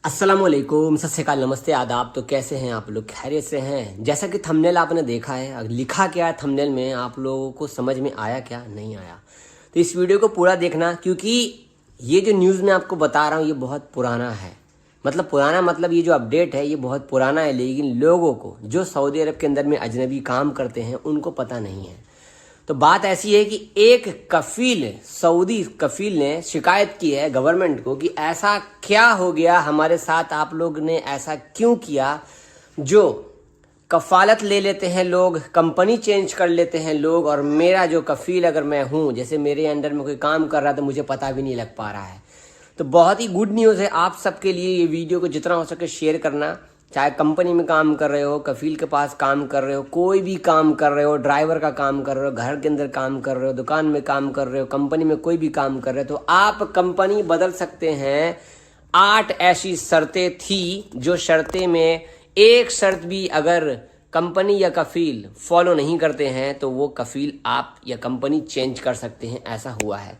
अस्सलामुअलैकुम, सत श्री अकाल, नमस्ते, आदाब। तो कैसे हैं आप लोग? खैरियत से हैं? जैसा कि थंबनेल आपने देखा है, लिखा क्या है थंबनेल में, आप लोगों को समझ में आया क्या? नहीं आया तो इस वीडियो को पूरा देखना, क्योंकि ये जो न्यूज़ मैं आपको बता रहा हूँ ये बहुत पुराना है। मतलब पुराना मतलब ये जो अपडेट है ये बहुत पुराना है, लेकिन लोगों को जो सऊदी अरब के अंदर में अजनबी काम करते हैं उनको पता नहीं है। तो बात ऐसी है कि एक कफील, सऊदी कफील ने शिकायत की है गवर्नमेंट को कि ऐसा क्या हो गया हमारे साथ, आप लोग ने ऐसा क्यों किया। जो कफालत ले लेते हैं लोग, कंपनी चेंज कर लेते हैं लोग, और मेरा जो कफील अगर मैं हूँ, जैसे मेरे अंडर में कोई काम कर रहा है तो मुझे पता भी नहीं लग पा रहा है। तो बहुत ही गुड न्यूज़ है आप सबके लिए। ये वीडियो को जितना हो सके शेयर करना। चाहे कंपनी में काम कर रहे हो, कफील के पास काम कर रहे हो, कोई भी काम कर रहे हो, ड्राइवर का काम कर रहे हो, घर के अंदर काम कर रहे हो, दुकान में काम कर रहे हो, कंपनी में कोई भी काम कर रहे हो, तो आप कंपनी बदल सकते हैं। 8 ऐसी शर्तें थी जो शर्तें में एक शर्त भी अगर कंपनी या कफील फॉलो नहीं करते हैं तो वो कफील आप या कंपनी चेंज कर सकते हैं। ऐसा हुआ है।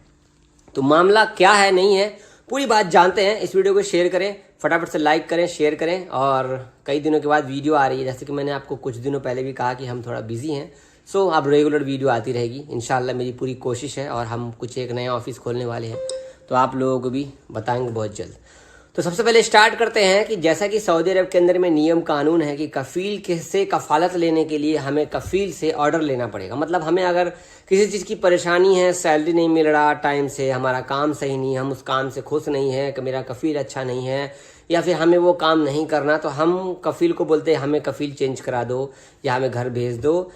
तो मामला क्या है, नहीं है, पूरी बात जानते हैं। इस वीडियो को शेयर करें, फटाफट से लाइक करें, शेयर करें। और कई दिनों के बाद वीडियो आ रही है, जैसे कि मैंने आपको कुछ दिनों पहले भी कहा कि हम थोड़ा बिजी हैं। सो अब रेगुलर वीडियो आती रहेगी इंशाल्लाह, मेरी पूरी कोशिश है। और हम कुछ एक नया ऑफिस खोलने वाले हैं, तो आप लोगों को भी बताएंगे बहुत जल्द। तो सबसे पहले स्टार्ट करते हैं कि जैसा कि सऊदी अरब के अंदर में नियम कानून है कि कफील के से कफालत लेने के लिए हमें कफील से ऑर्डर लेना पड़ेगा। मतलब हमें अगर किसी चीज़ की परेशानी है, सैलरी नहीं मिल रहा टाइम से, हमारा काम सही नहीं, हम उस काम से खुश नहीं है, कि मेरा कफील अच्छा नहीं है, या फिर हमें वो काम नहीं करना, तो हम कफील को बोलते हैं हमें कफील चेंज करा दो, या हमें घर भेज दो,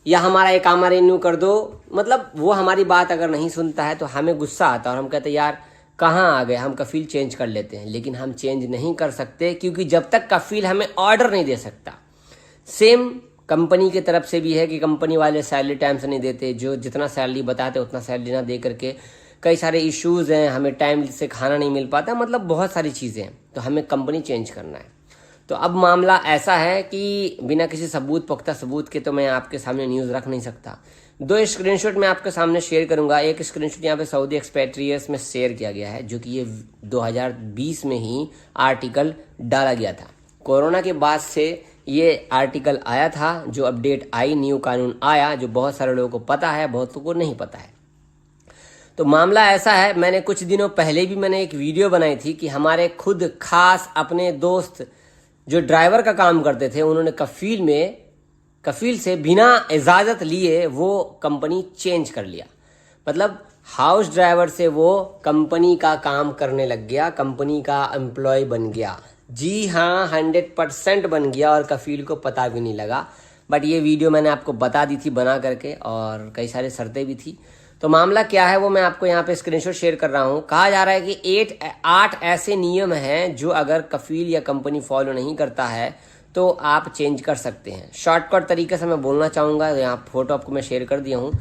या हमारा इकामा रिन्यू कर दो। मतलब वो हमारी बात अगर नहीं सुनता है तो हमें गुस्सा आता है और हम कहते हैं यार कहाँ आ गए, हम कफील चेंज कर लेते हैं। लेकिन हम चेंज नहीं कर सकते, क्योंकि जब तक कफील हमें ऑर्डर नहीं दे सकता। सेम कंपनी की तरफ से भी है कि कंपनी वाले सैलरी टाइम से नहीं देते, जो जितना सैलरी बताते उतना सैलरी ना दे करके कई सारे इश्यूज़ हैं, हमें टाइम से खाना नहीं मिल पाता, मतलब बहुत सारी चीज़ें हैं। तो हमें कंपनी चेंज करना है। तो अब मामला ऐसा है कि बिना किसी सबूत, पुख्ता सबूत के तो मैं आपके सामने न्यूज़ रख नहीं सकता। 2 स्क्रीनशॉट मैं आपके सामने शेयर करूंगा। एक स्क्रीनशॉट यहाँ पे सऊदी एक्सपेट्रियट्स में शेयर किया गया है, जो कि ये 2020 में ही आर्टिकल डाला गया था। कोरोना के बाद से ये आर्टिकल आया था, जो अपडेट आई, न्यू कानून आया, जो बहुत सारे लोगों को पता है, बहुत लोगों को नहीं पता है। तो मामला ऐसा है, मैंने कुछ दिनों पहले भी मैंने एक वीडियो बनाई थी कि हमारे खुद खास अपने दोस्त जो ड्राइवर का काम करते थे, उन्होंने कफील से बिना इजाज़त लिए वो कंपनी चेंज कर लिया। मतलब हाउस ड्राइवर से वो कंपनी का काम करने लग गया, कंपनी का एम्प्लॉय बन गया। जी हाँ, 100% बन गया, और कफील को पता भी नहीं लगा। बट ये वीडियो मैंने आपको बता दी थी बना करके, और कई सारे शर्तें भी थी। तो मामला क्या है वो मैं आपको यहाँ पे स्क्रीनशॉट शेयर कर रहा हूँ। कहा जा रहा है कि 8 ऐसे नियम हैं जो अगर कफील या कंपनी फॉलो नहीं करता है तो आप चेंज कर सकते हैं। शॉर्टकट तरीके से मैं बोलना चाहूँगा, यहाँ फोटो आपको मैं शेयर कर दिया हूँ।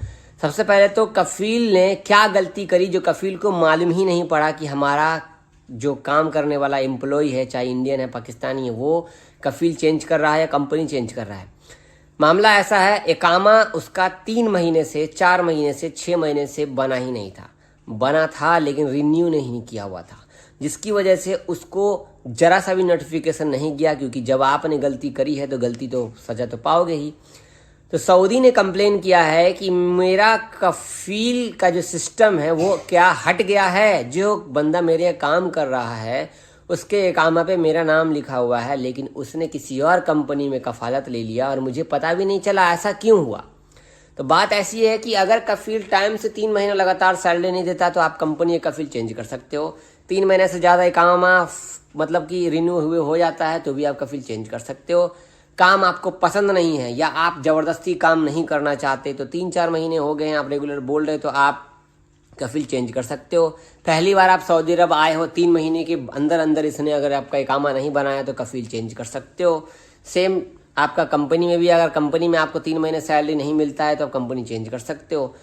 सबसे पहले तो कफील ने क्या गलती करी जो कफील को मालूम ही नहीं पड़ा कि हमारा जो काम करने वाला एम्प्लॉय है, चाहे इंडियन है, पाकिस्तानी है, वो कफील चेंज कर रहा है या कंपनी चेंज कर रहा है। मामला ऐसा है, इकामा उसका 3 महीने से 4 महीने से 6 महीने से बना ही नहीं था। बना था लेकिन रिन्यू नहीं किया हुआ था, जिसकी वजह से उसको जरा सा भी नोटिफिकेशन नहीं गया, क्योंकि जब आपने गलती करी है तो गलती तो सजा तो पाओगे ही। तो सऊदी ने कंप्लेन किया है कि मेरा कफील का जो सिस्टम है वो क्या हट गया है। जो बंदा मेरे काम कर रहा है उसके इकामा पे मेरा नाम लिखा हुआ है, लेकिन उसने किसी और कंपनी में कफालत ले लिया और मुझे पता भी नहीं चला ऐसा क्यों हुआ। तो बात ऐसी है कि अगर कफील टाइम से 3 महीना लगातार सैलरी नहीं देता तो आप कंपनी या कफील चेंज कर सकते हो। 3 महीने से ज़्यादा इकामा मतलब कि रिन्यू हुए हो जाता है तो भी आप कफील चेंज कर सकते हो। काम आपको पसंद नहीं है या आप ज़बरदस्ती काम नहीं करना चाहते, तो 3-4 महीने हो गए हैं आप रेगुलर बोल रहे, तो आप कफील चेंज कर सकते हो। पहली बार आप सऊदी अरब आए हो, 3 महीने के अंदर अंदर इसने अगर आपका इकामा नहीं बनाया तो कफील चेंज कर सकते हो। सेम आपका कंपनी में भी, अगर कंपनी में आपको 3 महीने सैलरी नहीं मिलता है तो आप कंपनी चेंज कर सकते हो।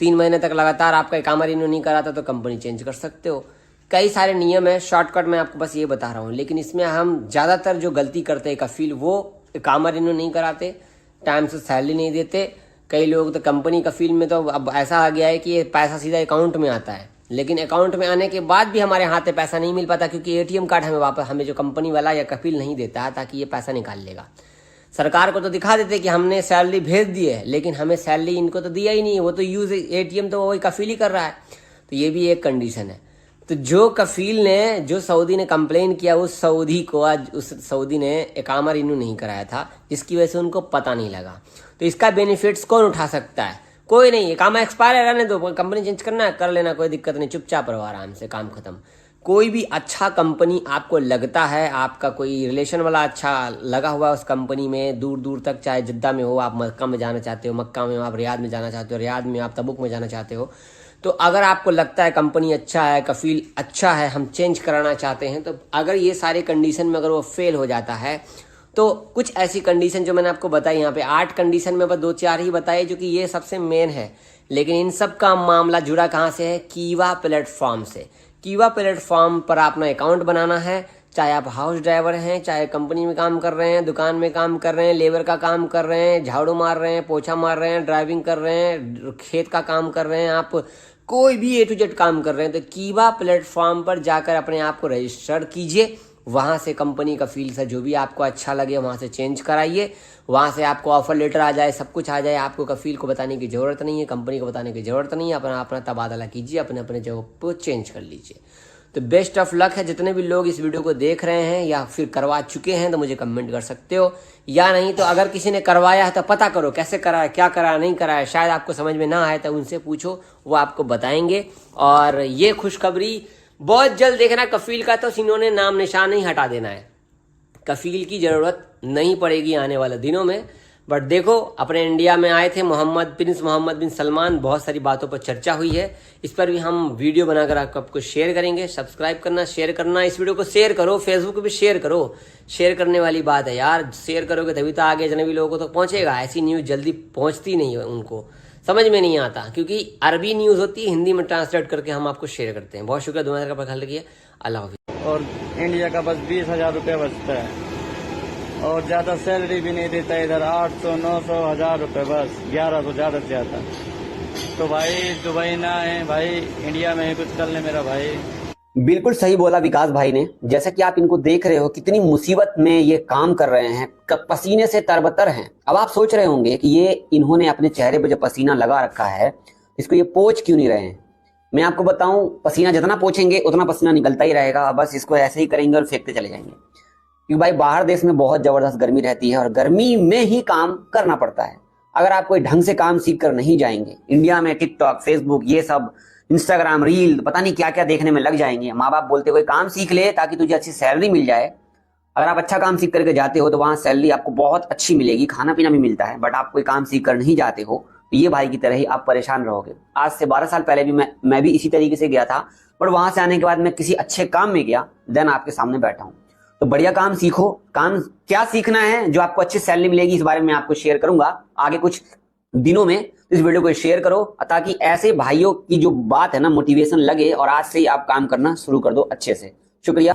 3 महीने तक लगातार आपका इकामा रिन्यू नहीं कराता तो कंपनी चेंज कर सकते हो। कई सारे नियम है, शॉर्टकट मैं आपको बस ये बता रहा हूँ। लेकिन इसमें हम ज़्यादातर जो गलती करते हैं कफील, वो इकामा रिन्यू नहीं कराते, टाइम से सैलरी नहीं देते। कई लोग तो कंपनी कफील में तो अब ऐसा आ गया है कि ये पैसा सीधा अकाउंट में आता है, लेकिन अकाउंट में आने के बाद भी हमारे हाथ में पैसा नहीं मिल पाता, क्योंकि एटीएम कार्ड हमें वापस हमें जो कंपनी वाला या कफील नहीं देता है ताकि ये पैसा निकाल लेगा। सरकार को तो दिखा देते कि हमने सैलरी भेज दी है, लेकिन हमें सैलरी इनको तो दिया ही नहीं, वो तो यूज एटीएम तो वही कफील ही कर रहा है। तो ये भी एक कंडीशन है। तो जो कफील ने, जो सऊदी ने कंप्लेन किया, उस सऊदी को आज उस सऊदी ने इकामा रिन्यू नहीं कराया था, जिसकी वजह से उनको पता नहीं लगा। तो इसका बेनिफिट्स कौन उठा सकता है? कोई नहीं। इकामा एक्सपायर है, रहने दो, कंपनी चेंज करना है कर लेना, कोई दिक्कत नहीं, चुपचाप रहो आराम से, काम खत्म। कोई भी अच्छा कंपनी आपको लगता है, आपका कोई रिलेशन वाला अच्छा लगा हुआ उस कंपनी में, दूर दूर तक, चाहे जिद्दा में हो, आप मक्का में जाना चाहते हो, मक्का में आप रियाद में जाना चाहते हो, रियाद में आप तबुक में जाना चाहते हो, तो अगर आपको लगता है कंपनी अच्छा है, कफील अच्छा है, हम चेंज कराना चाहते हैं, तो अगर ये सारे कंडीशन में अगर वो फेल हो जाता है, तो कुछ ऐसी कंडीशन जो मैंने आपको बताई, यहाँ पे 8 कंडीशन में बस 2-4 ही बताए, जो कि ये सबसे मेन है। लेकिन इन सब का मामला जुड़ा कहाँ से है? कीवा प्लेटफॉर्म से। कीवा प्लेटफॉर्म पर अपना अकाउंट बनाना है, चाहे आप हाउस ड्राइवर हैं, चाहे कंपनी में काम कर रहे हैं, दुकान में काम कर रहे हैं, लेबर का काम कर रहे हैं, झाड़ू मार रहे हैं, पोछा मार रहे हैं, ड्राइविंग कर रहे हैं, खेत का काम कर रहे हैं, आप कोई भी A to Z काम कर रहे हैं, तो कीवा प्लेटफॉर्म पर जाकर अपने आप को रजिस्टर कीजिए। वहाँ से कंपनी का फील्ड से जो भी आपको अच्छा लगे वहाँ से चेंज कराइए, वहाँ से आपको ऑफर लेटर आ जाए, सब कुछ आ जाए, आपको कफील को बताने की ज़रूरत नहीं है, कंपनी को बताने की ज़रूरत नहीं है, अपना अपना तबादला कीजिए, अपने अपने जगह को चेंज कर लीजिए। तो बेस्ट ऑफ लक है। जितने भी लोग इस वीडियो को देख रहे हैं या फिर करवा चुके हैं तो मुझे कमेंट कर सकते हो, या नहीं तो अगर किसी ने करवाया है तो पता करो कैसे कराया, क्या कराया, नहीं कराया, शायद आपको समझ में ना आए तो उनसे पूछो, वो आपको बताएंगे। और ये खुशखबरी बहुत जल्द देखना, कफील का तो इन्होंने नाम निशान ही हटा देना है, कफील की ज़रूरत नहीं पड़ेगी आने वाले दिनों में। बट देखो, अपने इंडिया में आए थे प्रिंस मोहम्मद बिन सलमान, बहुत सारी बातों पर चर्चा हुई है, इस पर भी हम वीडियो बनाकर आपको शेयर करेंगे। सब्सक्राइब करना, शेयर करना, इस वीडियो को शेयर करो, फेसबुक पे भी शेयर करो। शेयर करने वाली बात है यार, शेयर करोगे तभी तो आगे अजनबी लोगों को तो पहुंचेगा। ऐसी न्यूज़ जल्दी पहुंचती नहीं है, उनको समझ में नहीं आता, क्योंकि अरबी न्यूज़ होती है, हिंदी में ट्रांसलेट करके हम आपको शेयर करते हैं। बहुत शुक्रिया, दुनिया का ख्याल रखिए, अल्लाह हाफिज़। और इंडिया का बस 20,000 रुपये बचता है, और ज़्यादा सैलरी भी नहीं देता इधर, 800, 900, 1,000 रुपये, बस 1100 ज़्यादा से ज़्यादा। तो भाई दुबई ना है भाई, इंडिया में ही कुछ कर ले मेरा भाई। बिल्कुल सही बोला विकास भाई ने। जैसा कि आप इनको देख रहे हो, कितनी मुसीबत में ये काम कर रहे हैं, पसीने से तरबतर हैं। अब आप सोच रहे होंगे कि ये इन्होंने अपने चेहरे पे जो पसीना लगा रखा है, इसको ये पोंछ क्यों नहीं रहे हैं। मैं आपको बताऊं, पसीना जितना पोंछेंगे उतना पसीना निकलता ही रहेगा, बस इसको ऐसे ही करेंगे और फेंकते चले जाएंगे। क्योंकि भाई बाहर देश में बहुत जबरदस्त गर्मी रहती है और गर्मी में ही काम करना पड़ता है। अगर आप कोई ढंग से काम सीख कर नहीं जाएंगे, इंडिया में टिकटॉक, फेसबुक, ये सब, इंस्टाग्राम, रील, पता नहीं क्या क्या देखने में लग जाएंगे। माँ बाप बोलते कोई काम सीख ले ताकि तुझे अच्छी सैलरी मिल जाए। अगर आप अच्छा काम सीख करके जाते हो तो वहां सैलरी आपको बहुत अच्छी मिलेगी, खाना पीना भी मिलता है। बट आप कोई काम सीख कर नहीं जाते हो तो ये भाई की तरह ही आप परेशान रहोगे। आज से 12 साल पहले भी मैं भी इसी तरीके से गया था, बट वहां से आने के बाद मैं किसी अच्छे काम में गया, देन आपके सामने बैठा हूं। तो बढ़िया काम सीखो। काम क्या सीखना है जो आपको अच्छी सैलरी मिलेगी, इस बारे में आपको शेयर करूंगा आगे कुछ दिनों में। इस वीडियो को शेयर करो ताकि ऐसे भाइयों की जो बात है ना, मोटिवेशन लगे और आज से ही आप काम करना शुरू कर दो अच्छे से। शुक्रिया।